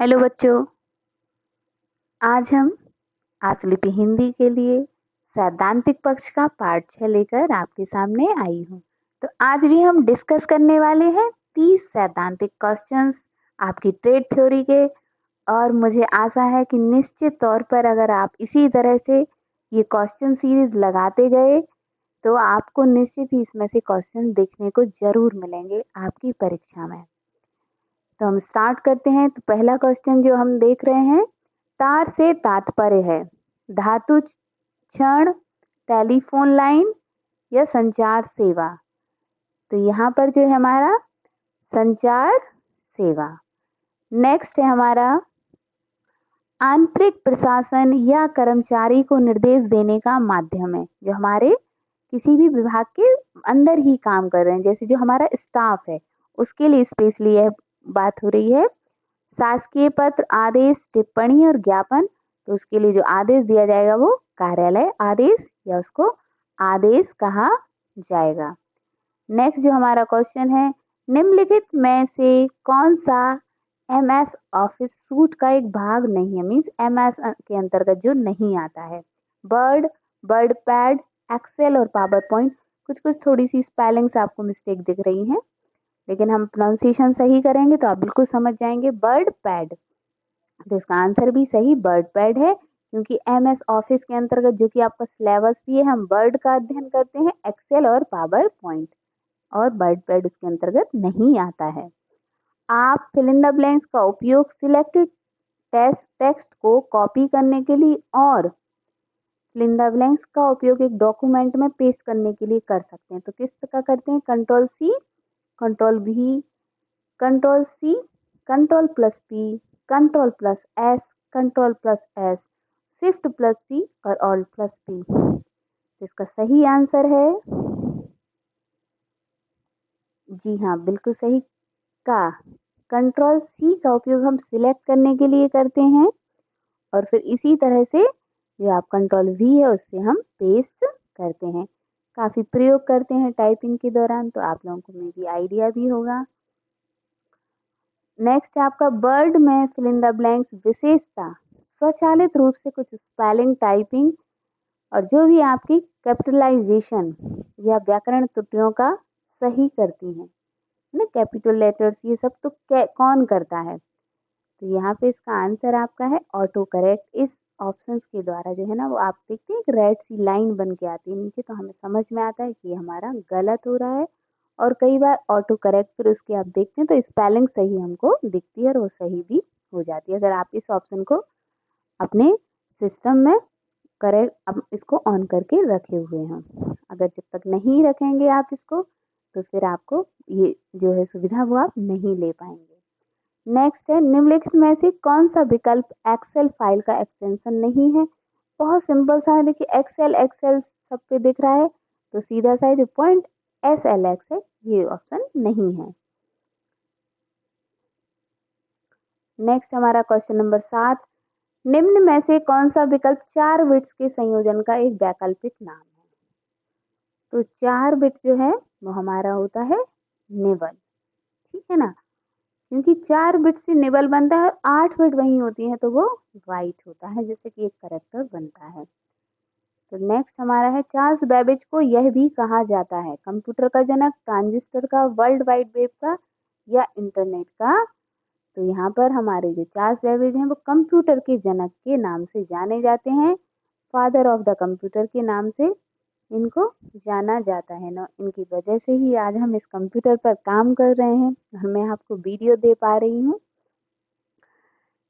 Hello बच्चों, आज हम आशुलिपि हिंदी के लिए सैद्धांतिक पक्ष का पाठ 6 लेकर आपके सामने आई हूँ। तो आज भी हम डिस्कस करने वाले हैं 30 सैद्धांतिक क्वेश्चंस आपकी ट्रेड थ्योरी के। और मुझे आशा है कि निश्चित तौर पर अगर आप इसी तरह से ये क्वेश्चन सीरीज लगाते गए तो आपको निश्चित ही इसमें से क्वेश्चन देखने को जरूर मिलेंगे आपकी परीक्षा में। तो हम स्टार्ट करते हैं। तो पहला क्वेश्चन जो हम देख रहे हैं, तार से तात्पर्य है धातु क्षण, टेलीफोन लाइन या संचार सेवा। तो यहाँ पर जो है हमारा संचार सेवा। नेक्स्ट है हमारा आंतरिक प्रशासन या कर्मचारी को निर्देश देने का माध्यम है, जो हमारे किसी भी विभाग के अंदर ही काम कर रहे हैं, जैसे जो हमारा स्टाफ है उसके लिए स्पेशली यह बात हो रही है। शासकीय पत्र, आदेश, टिप्पणी और ज्ञापन। तो उसके लिए जो आदेश दिया जाएगा वो कार्यालय आदेश या उसको आदेश कहा जाएगा। नेक्स्ट जो हमारा क्वेश्चन है, निम्नलिखित में से कौन सा एमएस ऑफिस सूट का एक भाग नहीं है, मीन्स एमएस के अंतर्गत जो नहीं आता है। वर्ड, वर्ड पैड, एक्सेल और पावर पॉइंट। कुछ कुछ थोड़ी सी स्पेलिंग्स आपको मिस्टेक दिख रही हैं, लेकिन हम प्रोनाउंसिएशन सही करेंगे तो आप बिल्कुल समझ जाएंगे। वर्ड पैड, तो इसका आंसर भी सही वर्ड पैड है, क्योंकि एमएस ऑफिस के अंतर्गत जो कि आपका सिलेबस भी है, हम वर्ड का अध्ययन करते हैं, एक्सेल और पावर पॉइंट, और वर्ड पैड उसके अंतर्गत नहीं आता है। आप फिल इन द ब्लैंक्स का उपयोग सिलेक्टेड टेक्स्ट को कॉपी करने के लिए और फिल इन द ब्लैंक्स का उपयोग एक डॉक्यूमेंट में पेस्ट करने के लिए कर सकते हैं। तो किस का करते हैं? Control C, control V, control C, control plus P, control plus S, control plus S, shift plus C और ऑल्ट प्लस पी। इसका सही आंसर है जी हाँ, बिल्कुल सही का कंट्रोल सी का उपयोग हम सिलेक्ट करने के लिए करते हैं, और फिर इसी तरह से जो आप कंट्रोल वी है उससे हम पेस्ट करते हैं। काफी प्रयोग करते हैं टाइपिंग के दौरान, तो आप लोगों को मे भी आइडिया भी होगा। नेक्स्ट है आपका वर्ड में फिल इन द ब्लैंक्स विशेषता स्वचालित रूप से कुछ स्पेलिंग, टाइपिंग और जो भी आपकी कैपिटलाइजेशन या व्याकरण त्रुटियों का सही करती हैं ना, कैपिटल लेटर्स ये सब तो कौन करता है? तो यहाँ पे इसका आंसर आपका है ऑटो करेक्ट। इस ऑप्शंस के द्वारा जो है ना, वो आप देखते हैं एक रेड सी लाइन बन के आती है नीचे, तो हमें समझ में आता है कि ये हमारा गलत हो रहा है। और कई बार ऑटो करेक्ट फिर उसके आप देखते हैं तो स्पेलिंग सही हमको दिखती है और वो सही भी हो जाती है, अगर आप इस ऑप्शन को अपने सिस्टम में करेक्ट अब इसको ऑन करके रखे हुए हैं। अगर जब तक नहीं रखेंगे आप इसको, तो फिर आपको ये जो है सुविधा वो आप नहीं ले पाएंगे। नेक्स्ट है, निम्नलिखित में से कौन सा विकल्प एक्सेल फाइल का एक्सटेंशन नहीं है? बहुत सिंपल सा है, देखिए एक्सेल एक्सेल सब पे दिख रहा है, तो सीधा सा जो पॉइंट एस एल एक्स है ये ऑप्शन नहीं है। नेक्स्ट हमारा क्वेश्चन नंबर 7, निम्न में से कौन सा विकल्प 4 बिट्स के संयोजन का एक वैकल्पिक नाम है? तो 4 बिट जो है वो हमारा होता है निबल, ठीक है ना, क्योंकि 4 बिट से निबल बनता है और 8 बिट वही होती है तो वो वाइट होता है, जैसे कि एक करेक्टर बनता है। तो नेक्स्ट हमारा है, चार्ल्स बेबेज को यह भी कहा जाता है कंप्यूटर का जनक, ट्रांजिस्टर का, वर्ल्ड वाइड वेब का या इंटरनेट का। तो यहाँ पर हमारे जो चार्ल्स बेबेज हैं वो कंप्यूटर के जनक के नाम से जाने जाते हैं, फादर ऑफ द कंप्यूटर के नाम से इनको जाना जाता है ना। इनकी वजह से ही आज हम इस कंप्यूटर पर काम कर रहे हैं और मैं आपको वीडियो दे पा रही हूँ।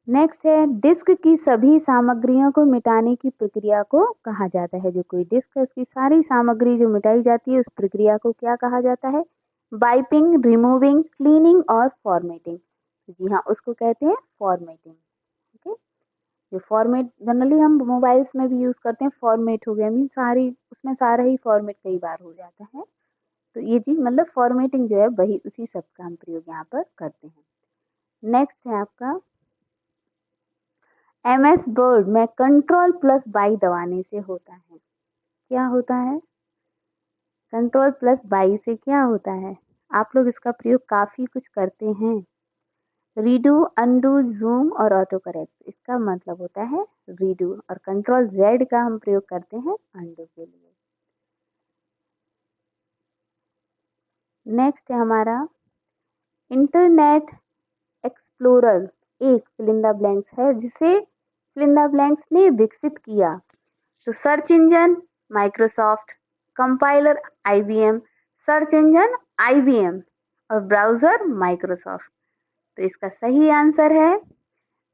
नेक्स्ट है, डिस्क की सभी सामग्रियों को मिटाने की प्रक्रिया को कहा जाता है। जो कोई डिस्क है उसकी सारी सामग्री जो मिटाई जाती है उस प्रक्रिया को क्या कहा जाता है? वाइपिंग, रिमूविंग, क्लीनिंग और फॉर्मेटिंग। जी हाँ, उसको कहते हैं फॉर्मेटिंग। ओके, जो फॉर्मेट जनरली हम मोबाइल्स में भी यूज करते हैं, फॉर्मेट हो गया मीन सारी उसमें सारा ही फॉर्मेट कई बार हो जाता है, तो ये चीज मतलब फॉर्मेटिंग जो है वही उसी सब का हम प्रयोग यहाँ पर करते हैं। नेक्स्ट है आपका, एमएस वर्ड में कंट्रोल प्लस बाई दबाने से होता है, क्या होता है? कंट्रोल प्लस बाई से क्या होता है? आप लोग इसका प्रयोग काफी कुछ करते हैं। रीडू, अनडू, ज़ूम और ऑटो करेक्ट इसका मतलब होता है रीडू, और कंट्रोल Z का हम प्रयोग करते हैं अनडू के लिए। नेक्स्ट है हमारा इंटरनेट एक्सप्लोरर, एक फिल इन द ब्लैंक्स है जिसे फिल इन द ब्लैंक्स ने विकसित किया। तो search engine Microsoft, compiler IBM, search engine IBM और ब्राउजर माइक्रोसॉफ्ट। तो इसका सही आंसर है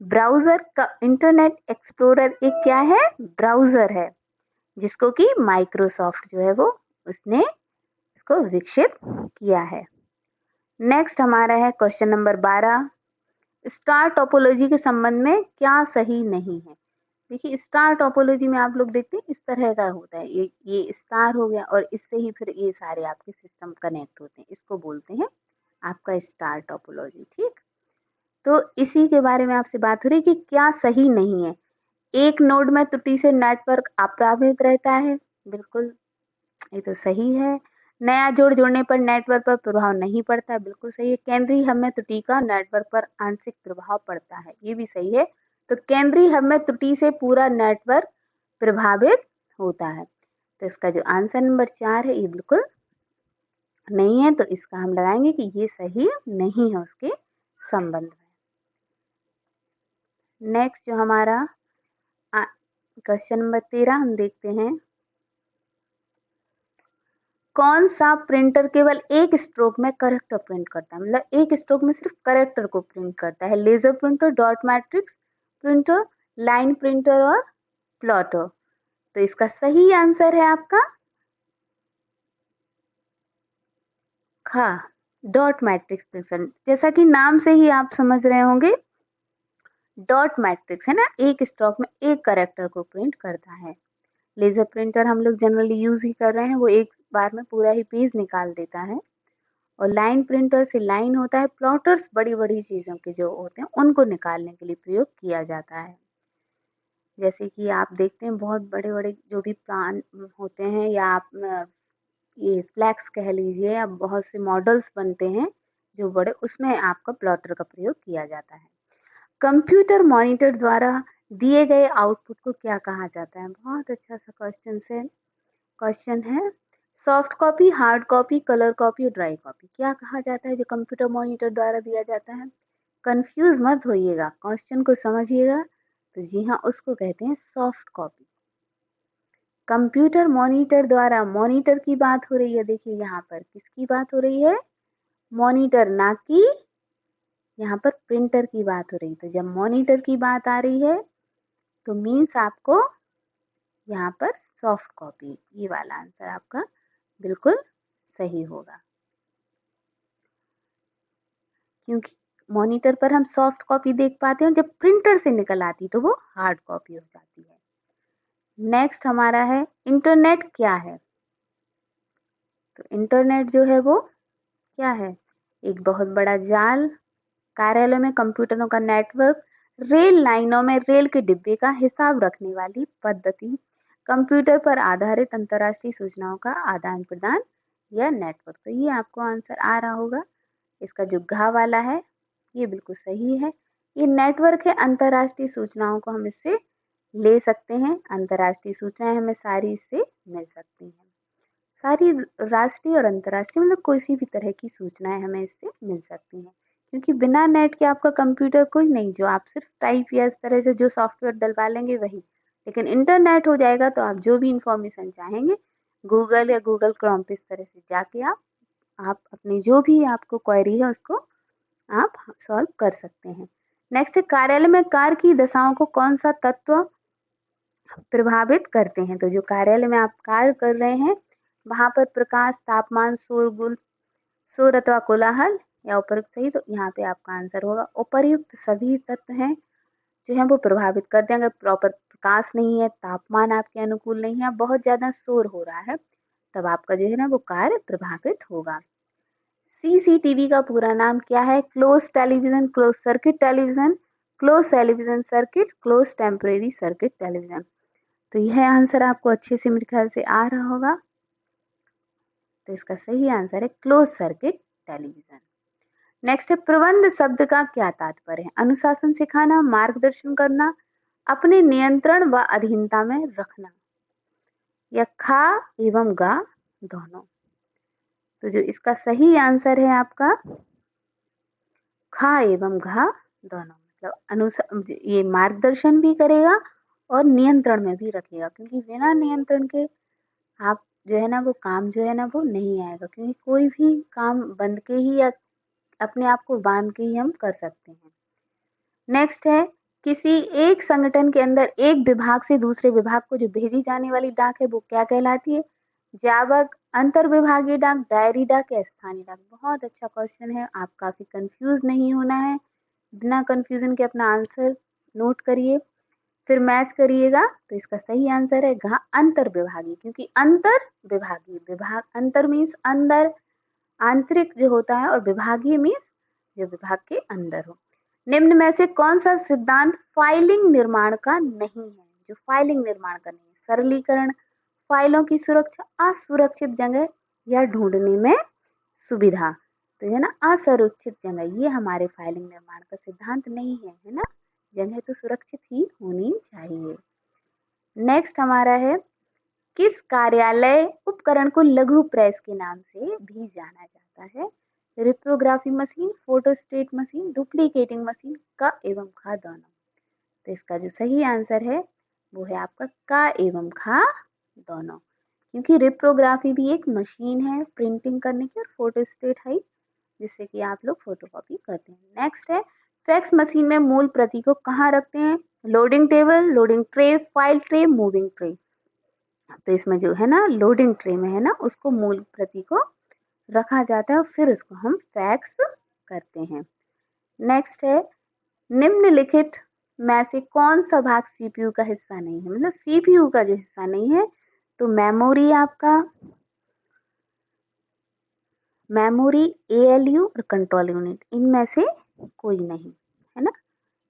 ब्राउजर का। इंटरनेट एक्सप्लोरर एक क्या है, ब्राउजर है जिसको कि माइक्रोसॉफ्ट जो है वो उसने इसको विकसित किया है। नेक्स्ट हमारा है क्वेश्चन नंबर 12, स्टार टोपोलॉजी के संबंध में क्या सही नहीं है। देखिए स्टार टोपोलॉजी में आप लोग देखते हैं इस तरह का होता है, ये स्टार हो गया और इससे ही फिर ये सारे आपके सिस्टम कनेक्ट होते हैं, इसको बोलते हैं आपका स्टार टोपोलॉजी। ठीक, तो इसी के बारे में आपसे बात हो रही कि क्या सही नहीं है। एक नोड में त्रुटि से नेटवर्क अप्रभावित रहता है, बिल्कुल ये तो सही है। नया जोड़ने पर नेटवर्क पर प्रभाव नहीं पड़ता, बिल्कुल सही है। केंद्रीय हब में त्रुटि का नेटवर्क पर आंशिक प्रभाव पड़ता है, ये भी सही है। तो केंद्रीय हब में त्रुटि से पूरा नेटवर्क प्रभावित होता है। तो इसका जो आंसर नंबर 4 है ये बिल्कुल नहीं है, तो इसका हम लगाएंगे कि ये सही नहीं है उसके संबंध में। नेक्स्ट जो हमारा क्वेश्चन नंबर 13 हम देखते हैं, कौन सा प्रिंटर केवल एक स्ट्रोक में करेक्टर प्रिंट करता है, मतलब एक स्ट्रोक में सिर्फ करेक्टर को प्रिंट करता है। Laser printer, dot matrix printer, line printer और प्लॉटर। तो इसका सही आंसर है आपका खा, डॉट मैट्रिक्स प्रिंटर। जैसा कि नाम से ही आप समझ रहे होंगे डॉट मैट्रिक्स है ना, एक स्ट्रोक में एक करेक्टर को प्रिंट करता है। लेजर प्रिंटर हम लोग जनरली यूज ही कर रहे हैं, वो एक बार में पूरा ही पेज निकाल देता है। और लाइन प्रिंटर से लाइन होता है, प्लॉटर्स बड़ी बड़ी चीज़ों के जो होते हैं उनको निकालने के लिए प्रयोग किया जाता है। जैसे कि आप देखते हैं बहुत बड़े बड़े जो भी प्लान होते हैं, या आप ये फ्लैक्स कह लीजिए, या बहुत से मॉडल्स बनते हैं जो बड़े, उसमें आपका प्लॉटर का प्रयोग किया जाता है। कंप्यूटर मॉनिटर द्वारा दिए गए आउटपुट को क्या कहा जाता है, बहुत अच्छा सा क्वेश्चन है। Soft copy, hard copy, colour copy और ड्राई कॉपी, क्या कहा जाता है जो कंप्यूटर मॉनिटर द्वारा दिया जाता है। कंफ्यूज मत होइएगा, क्वेश्चन को समझिएगा। तो जी हाँ, उसको कहते हैं सॉफ्ट कॉपी। कंप्यूटर मॉनिटर द्वारा, मॉनिटर की बात हो रही है, देखिए यहाँ पर किसकी बात हो रही है, मॉनिटर, ना कि यहाँ पर प्रिंटर की बात हो रही है। तो जब मॉनिटर की बात आ रही है तो मीन्स आपको यहाँ पर सॉफ्ट कॉपी, ये वाला आंसर आपका बिल्कुल सही होगा, क्योंकि मॉनिटर पर हम सॉफ्ट कॉपी देख पाते हैं, जब प्रिंटर से निकल आती तो वो हार्ड कॉपी हो जाती है। नेक्स्ट हमारा है इंटरनेट क्या है। तो इंटरनेट जो है वो क्या है, एक बहुत बड़ा जाल, कार्यालय में कंप्यूटरों का नेटवर्क, रेल लाइनों में रेल के डिब्बे का हिसाब रखने वाली पद्धति, कंप्यूटर पर आधारित अंतर्राष्ट्रीय सूचनाओं का आदान प्रदान या नेटवर्क। तो ये आपको आंसर आ रहा होगा। इसका जो घ वाला है ये बिल्कुल सही है। ये नेटवर्क है, अंतर्राष्ट्रीय सूचनाओं को हम इससे ले सकते हैं, अंतर्राष्ट्रीय सूचनाएं हमें सारी इससे मिल सकती हैं। सारी राष्ट्रीय और अंतर्राष्ट्रीय, मतलब कोई भी तरह की सूचनाएं हमें इससे मिल सकती हैं, क्योंकि बिना नेट के आपका कंप्यूटर कोई नहीं, जो आप सिर्फ टाइप या इस तरह से जो सॉफ्टवेयर डलवा लेंगे वही। लेकिन इंटरनेट हो जाएगा तो आप जो भी इंफॉर्मेशन चाहेंगे गूगल या गूगल क्रोम पे इस तरह से जाके आप अपनी जो भी आपको क्वेरी है उसको आप सॉल्व कर सकते हैं। नेक्स्ट, कार्यालय में कार्य की दशाओं को कौन सा तत्व प्रभावित करते हैं। तो जो कार्यालय में आप कार्य कर रहे हैं वहां पर प्रकाश, तापमान, शोरगुल, शोर अथवा कोलाहल या उपयुक्त सही, तो यहाँ पे आपका आंसर होगा उपर्युक्त सभी तत्व हैं जो है वो प्रभावित करते हैं। अगर प्रॉपर प्रकाश नहीं है, तापमान आपके अनुकूल नहीं है, बहुत ज्यादा शोर हो रहा है, तब आपका जो है ना वो कार्य प्रभावित होगा। CCTV का पूरा नाम क्या है, close television, close circuit television, close television circuit, close temporary circuit television. तो यह आंसर आपको अच्छे से मेरे ख्याल से आ रहा होगा। तो इसका सही आंसर है क्लोज सर्किट टेलीविजन। नेक्स्ट है प्रबंध शब्द का क्या तात्पर्य है? अनुशासन सिखाना, मार्गदर्शन करना, अपने नियंत्रण व अधीनता में रखना, या खा एवं गा दोनों। तो जो इसका सही आंसर है आपका खा एवं घा दोनों, मतलब ये मार्गदर्शन भी करेगा और नियंत्रण में भी रखेगा, क्योंकि बिना नियंत्रण के आप जो है ना वो काम जो है ना वो नहीं आएगा, क्योंकि कोई भी काम बंद के ही या अपने आप को बांध के ही हम कर सकते हैं। नेक्स्ट है किसी एक संगठन के अंदर एक विभाग से दूसरे विभाग को जो भेजी जाने वाली डाक है वो क्या कहलाती है? जावक, अंतर विभागीय डाक, दायरी डाक या स्थानीय डाक। बहुत अच्छा क्वेश्चन है, आप काफी कंफ्यूज नहीं होना है, बिना कंफ्यूजन के अपना आंसर नोट करिए, फिर मैच करिएगा। तो इसका सही आंसर है घ अंतर विभागीय, क्योंकि अंतर विभागीय, विभाग अंतर मीन्स अंदर, आंतरिक जो होता है, और विभागीय मीन्स जो विभाग के अंदर हो। निम्न में से कौन सा सिद्धांत फाइलिंग निर्माण का नहीं है? जो फाइलिंग निर्माण का नहीं है, सरलीकरण, फाइलों की सुरक्षा, असुरक्षित जगह या ढूंढने में सुविधा। तो है ना असुरक्षित जगह, ये हमारे फाइलिंग निर्माण का सिद्धांत नहीं है, है ना, जगह तो सुरक्षित ही होनी चाहिए। नेक्स्ट हमारा है किस कार्यालय उपकरण को लघु प्रेस के नाम से भी जाना जाता है? Reprography machine, photostat machine, duplicating machine, का एवं खा दोनों। तो इसका जो सही आंसर है वो है आपका का एवं खा दोनों, क्योंकि रिप्रोग्राफी भी एक मशीन है प्रिंटिंग करने की, और फोटोस्टेट है जिससे कि आप लोग फोटोकॉपी करते हैं। नेक्स्ट है फैक्स मशीन में मूल प्रति को कहाँ रखते हैं? Loading table, loading tray, file tray, moving tray. तो इसमें जो है ना लोडिंग ट्रे में है ना उसको मूल प्रति को रखा जाता है और फिर उसको हम फैक्स करते हैं। नेक्स्ट है निम्नलिखित में से कौन सा भाग सीपीयू का हिस्सा नहीं है? मतलब सीपीयू का जो हिस्सा नहीं है, तो मेमोरी, आपका मेमोरी, एएलयू और कंट्रोल यूनिट, इनमें से कोई नहीं, है ना।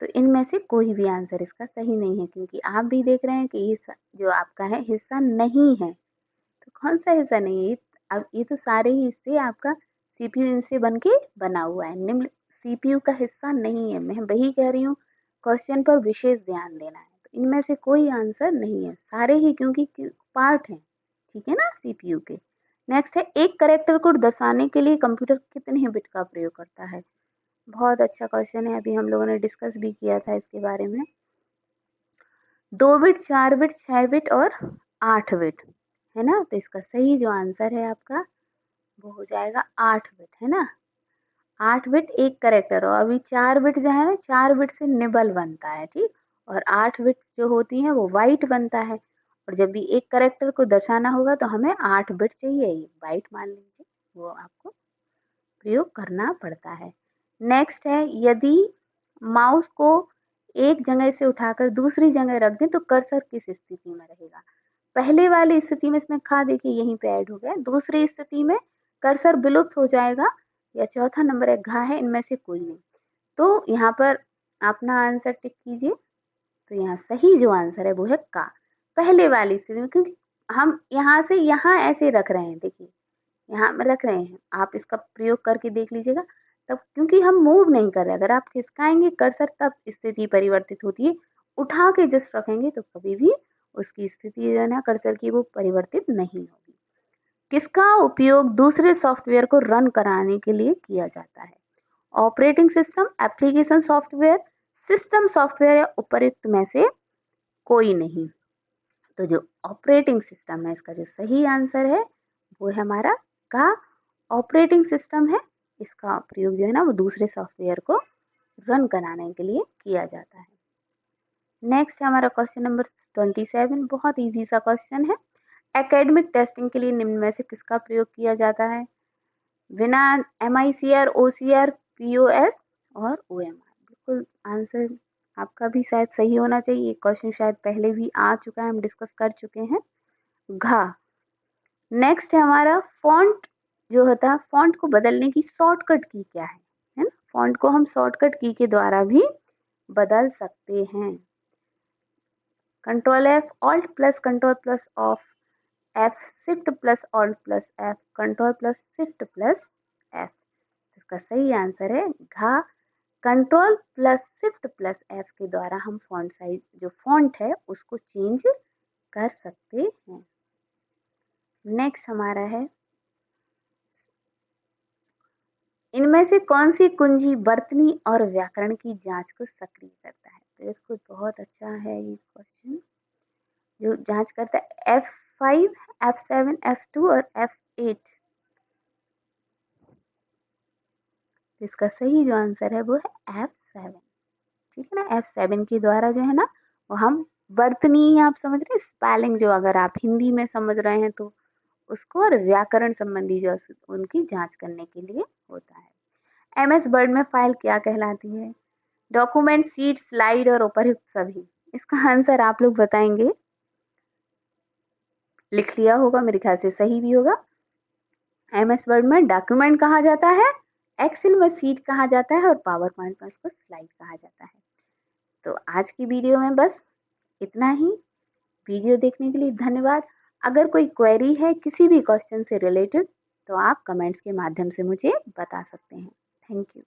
तो इनमें से कोई भी आंसर इसका सही नहीं है, क्योंकि आप भी देख रहे हैं कि ये जो आपका है हिस्सा नहीं है। तो कौन सा हिस्सा नहीं है? अब ये तो सारे ही हिस्से आपका सीपीयू इनसे बन के बना हुआ है, निम्न सीपीयू का हिस्सा नहीं है। मैं वही कह रही हूँ, क्वेश्चन पर विशेष ध्यान देना है। तो इनमें से कोई आंसर नहीं है, सारे ही क्योंकि पार्ट हैं, ठीक है ना, सीपीयू के। नेक्स्ट है एक कैरेक्टर को दर्शाने के लिए कंप्यूटर कितने बिट का प्रयोग करता है? बहुत अच्छा क्वेश्चन है, अभी हम लोगों ने डिस्कस भी किया था इसके बारे में। 2 बिट, 4 बिट, 6 बिट और 8 बिट, है ना। तो इसका सही जो आंसर है आपका वो हो जाएगा 8 बिट, है ना। 8 बिट एक कैरेक्टर, और अभी 4 बिट जो है ना 4 बिट से निबल बनता है, ठीक, और 8 बिट जो होती है वो वाइट बनता है। और जब भी एक कैरेक्टर को दर्शाना होगा तो हमें 8 बिट चाहिए, वाइट मान लीजिए, वो आपको प्रयोग करना पड़ता है। नेक्स्ट है यदि माउस को एक जगह से उठाकर दूसरी जगह रख दें तो कर्सर किस स्थिति में रहेगा? पहले वाली स्थिति में इसमें खा देखिए यहीं पे ऐड हो गया, दूसरी स्थिति में कर्सर विलुप्त हो जाएगा, या चौथा नंबर है घा है, इनमें से कोई नहीं। तो यहाँ पर अपना आंसर टिक कीजिए। तो यहाँ सही जो आंसर है वो है का, पहले वाली स्थिति में, क्योंकि हम यहाँ से यहाँ ऐसे रख रहे हैं, देखिए यहाँ में रख रहे हैं, आप इसका प्रयोग करके देख लीजिएगा तब, क्योंकि हम मूव नहीं कर रहे। अगर आप खिसकाएंगे कर्सर तब स्थिति परिवर्तित होती है, उठा के जस्ट रखेंगे तो कभी भी उसकी स्थिति जो है ना कर्सर की वो परिवर्तित नहीं होगी। किसका उपयोग दूसरे सॉफ्टवेयर को रन कराने के लिए किया जाता है? Operating system, application software, system software, या उपयुक्त में से कोई नहीं। तो जो ऑपरेटिंग सिस्टम है इसका जो सही आंसर है वो है हमारा का ऑपरेटिंग सिस्टम है। इसका प्रयोग जो है ना वो दूसरे सॉफ्टवेयर को रन कराने के लिए किया जाता है। नेक्स्ट है हमारा क्वेश्चन नंबर 27, बहुत इजी सा क्वेश्चन है। एकेडमिक टेस्टिंग के लिए निम्न में से किसका प्रयोग किया जाता है? बिना MICR, OCR, POS और OMR। बिल्कुल आंसर आपका भी शायद सही होना चाहिए, क्वेश्चन शायद पहले भी आ चुका है, हम डिस्कस कर चुके हैं। घा। नेक्स्ट है हमारा फॉन्ट जो होता है, फॉन्ट को बदलने की शॉर्टकट की क्या है ना। फॉन्ट को हम शॉर्टकट की के द्वारा भी बदल सकते हैं। Control F, alt plus control plus of F, shift plus alt plus F, control plus shift plus F। इसका सही आंसर है घा। Control plus shift plus F के द्वारा हम फॉन्ट साइज जो फॉन्ट है उसको चेंज कर सकते हैं। नेक्स्ट हमारा है, इनमें से कौन सी कुंजी वर्तनी और व्याकरण की जांच को सक्रिय करता है? तो इसको बहुत अच्छा है ये क्वेश्चन, जो जांच करता है F5, F7, F2 और F8। इसका सही जो आंसर है वो है F7। ठीक है ना, F7 के द्वारा जो है ना वो हम वर्तनी, आप समझ रहे हैं, स्पेलिंग जो अगर आप हिंदी में समझ रहे हैं तो उसको, और व्याकरण संबंधी जो उनकी जांच करने के लिए होता है। MS वर्ड में फाइल क्या कहलाती है? डॉक्यूमेंट, शीट, स्लाइड और उपयुक्त सभी। इसका आंसर आप लोग बताएंगे, लिख लिया होगा, मेरे ख्याल से सही भी होगा। MS वर्ड में डॉक्यूमेंट कहा जाता है, एक्सेल में शीट कहा जाता है और पावर पॉइंट में उसको स्लाइड कहा जाता है। तो आज की वीडियो में बस इतना ही। वीडियो देखने के लिए धन्यवाद। अगर कोई क्वेरी है किसी भी क्वेश्चन से रिलेटेड तो आप कमेंट्स के माध्यम से मुझे बता सकते हैं। Thank you.